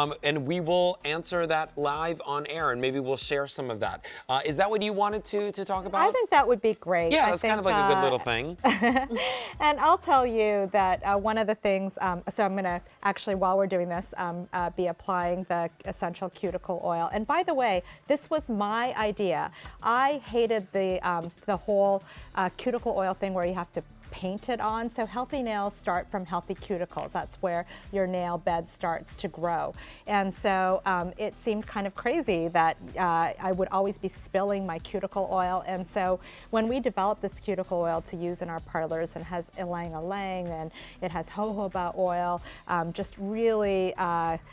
And we will answer that live on air, and maybe we'll share some of that. Is that what you wanted to talk about? I think that would be great. Yeah, that's kind of like a good little thing. And I'll tell you that one of the things, so I'm going to actually, while we're doing this, be applying the essential cuticle oil. And by the way, this was my idea. I hated the whole cuticle oil thing where you have to paint it on. So healthy nails start from healthy cuticles. That's where your nail bed starts to grow. And so it seemed kind of crazy that I would always be spilling my cuticle oil. And so when we developed this cuticle oil to use in our parlors, and has ylang ylang and it has jojoba oil, just really,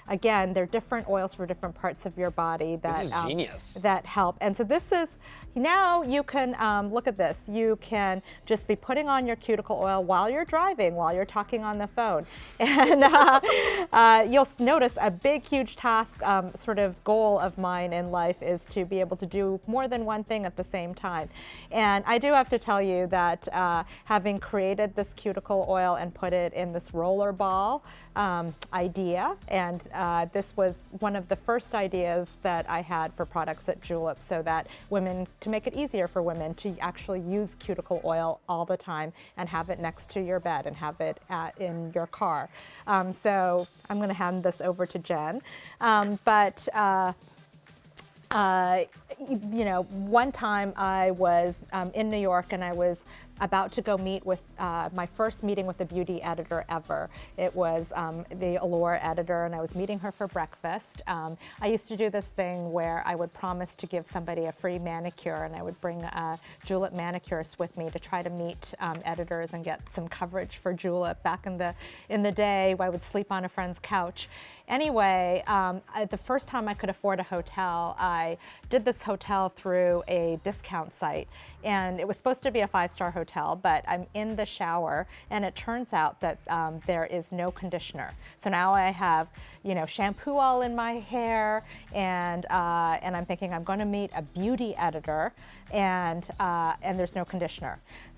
again, they're different oils for different parts of your body that, this is genius. That help. And so this is, now you can, look at this, you can just be putting on your cuticle oil while you're driving, while you're talking on the phone. And you'll notice a big, huge task, sort of goal of mine in life is to be able to do more than one thing at the same time. And I do have to tell you that having created this cuticle oil and put it in this roller ball idea, and this was one of the first ideas that I had for products at Julep, so that women, to make it easier for women to actually use cuticle oil all the time and have it next to your bed and have it in your car. So I'm going to hand this over to Jen. You know, one time I was in New York, and I was about to go meet with my first meeting with a beauty editor ever. It was the Allure editor, and I was meeting her for breakfast. I used to do this thing where I would promise to give somebody a free manicure, and I would bring a Julep manicurist with me to try to meet editors and get some coverage for Julep. Back in the day, I would sleep on a friend's couch. Anyway, the first time I could afford a hotel, I did this hotel through a discount site, and it was supposed to be a 5-star hotel, but I'm in the shower, and it turns out that there is no conditioner. So now I have, you know, shampoo all in my hair, and I'm thinking I'm going to meet a beauty editor, and there's no conditioner.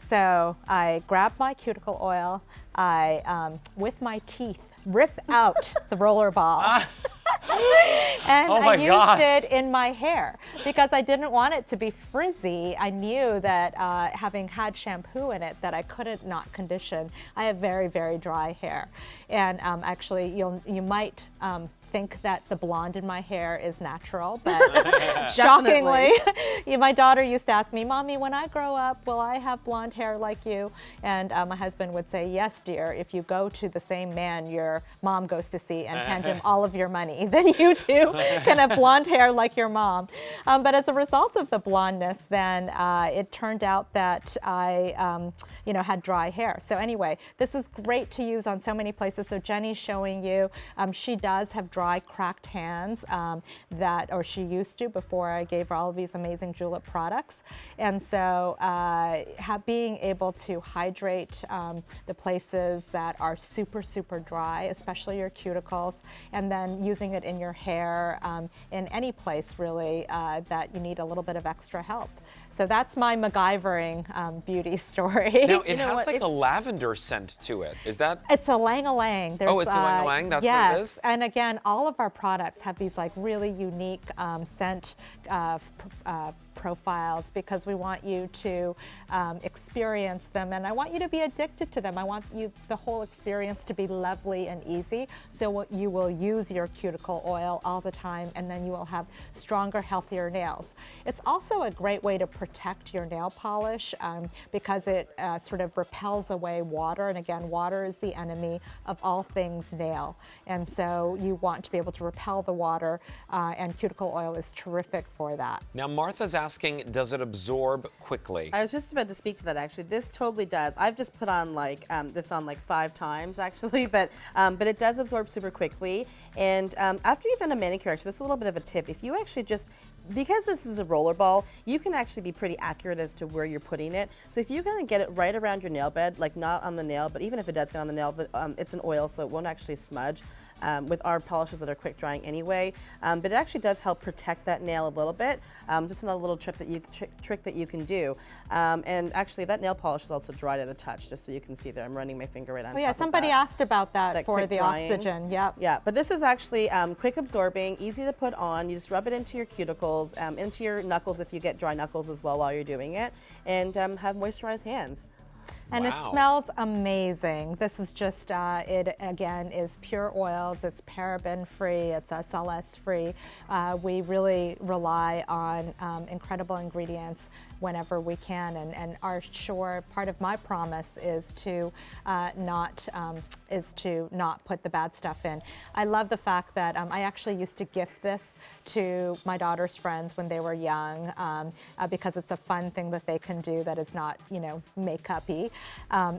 So I grab my cuticle oil, I with my teeth rip out the roller ball. And I used it in my hair because I didn't want it to be frizzy. I knew that having had shampoo in it, that I couldn't not condition. I have very, very dry hair. And actually, you might think that the blonde in my hair is natural, but shockingly, my daughter used to ask me, "Mommy, when I grow up, will I have blonde hair like you?" And my husband would say, "Yes, dear, if you go to the same man your mom goes to see and hand him all of your money, then you too can have blonde hair like your mom." But as a result of the blondness, then it turned out that I had dry hair. So anyway, this is great to use on so many places. So Jenny's showing you, she does have dry, cracked hands, or she used to before I gave her all of these amazing Julep products. And so being able to hydrate the places that are super, super dry, especially your cuticles, and then using it in your hair, in any place really that you need a little bit of extra help. So that's my MacGyvering beauty story. Now, it has like a lavender scent to it. Is that? It's a ylang-ylang. Oh, it's a ylang-ylang? That's yes. what it is? And again, all of our products have these like really unique scent profiles, because we want you to experience them, and I want you to be addicted to them. I want the whole experience to be lovely and easy, so you will use your cuticle oil all the time, and then you will have stronger, healthier nails. It's also a great way to protect your nail polish because it sort of repels away water, and again, water is the enemy of all things nail, and so you want to be able to repel the water, and cuticle oil is terrific for that. Now, Martha's asking, does it absorb quickly? I was just about to speak to that, actually. This totally does. I've just put on this on 5 times, actually, but it does absorb super quickly. And after you've done a manicure, actually, this is a little bit of a tip. If you actually just, because this is a roller ball, you can actually be pretty accurate as to where you're putting it. So if you kind of get it right around your nail bed, like not on the nail, but even if it does get on the nail, but it's an oil, so it won't actually smudge. with our polishes that are quick drying anyway. But it actually does help protect that nail a little bit. Just another little trick that you can do. And actually, that nail polish is also dry to the touch, just so you can see there. I'm running my finger right on top Oh yeah, of somebody that. asked about that for quick the drying. oxygen. Yep. Yeah, but this is actually quick absorbing, easy to put on. You just rub it into your cuticles, into your knuckles if you get dry knuckles as well while you're doing it, and have moisturized hands. And Wow. it smells amazing. This is just, it again is pure oils. It's paraben free. It's SLS free. We really rely on incredible ingredients whenever we can, and are sure part of my promise is to not put the bad stuff in. I love the fact that I actually used to gift this to my daughter's friends when they were young because it's a fun thing that they can do that is not, makeup-y.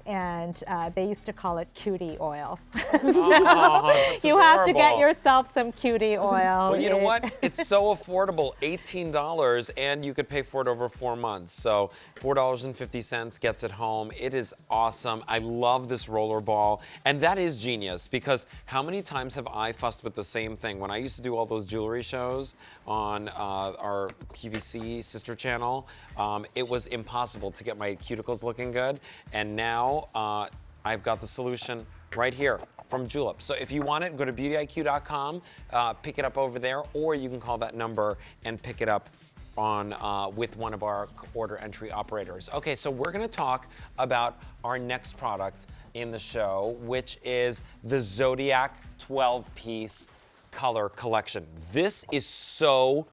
And they used to call it cutie oil. Oh, You have to get adorable. yourself some cutie oil. Well, you know what? It's so affordable, $18, and you could pay for it over 4 months. So $4.50 gets it home. It is awesome. I love this roller ball, and that is genius because how many times have I fussed with the same thing? When I used to do all those jewelry shows on our QVC sister channel, it was impossible to get my cuticles looking good, and now I've got the solution right here from Julep. So if you want it, go to beautyiq.com, pick it up over there, or you can call that number and pick it up on with one of our order entry operators. Okay, so we're gonna talk about our next product in the show, which is the Zodiac 12-piece color collection. This is so